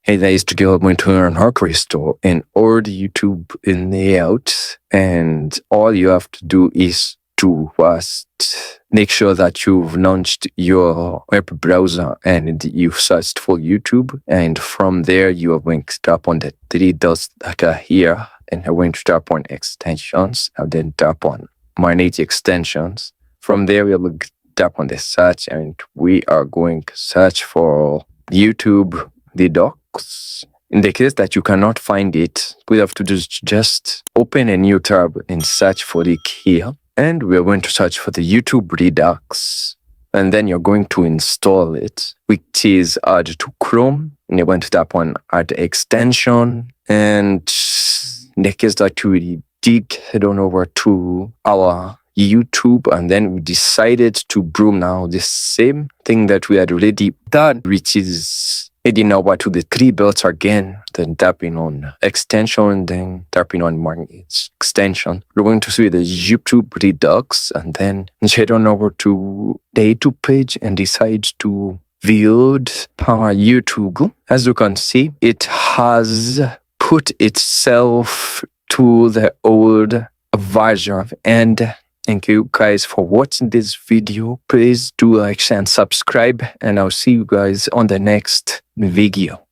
Hey guys, today I'm going to learn how to restore an old YouTube layout, and all you have to do is to first make sure that you've launched your web browser and you've searched for YouTube, and from there you are going to tap on the three dots that are here, and you're going to tap on extensions and then tap on manage extensions. From there we're going to tap on the search, and we are going to search for YouTube the docs. In the case that you cannot find it, we have to just open a new tab and search for it here. And we're going to search for the YouTube Redux. And then you're going to install it, which is add to Chrome. And you're going to tap on add extension. And in the case that we did head on over to our YouTube, and then we decided to broom now the same thing that we had already done, which is heading over to the three dots again, then tapping on extension, then tapping on manage extension. We're going to see the YouTube Redux, and then head on over to the YouTube page and decide to build our YouTube. As you can see, it has put itself to the old version. And thank you guys for watching this video. Please do like, share, and subscribe, and I'll see you guys on the next video.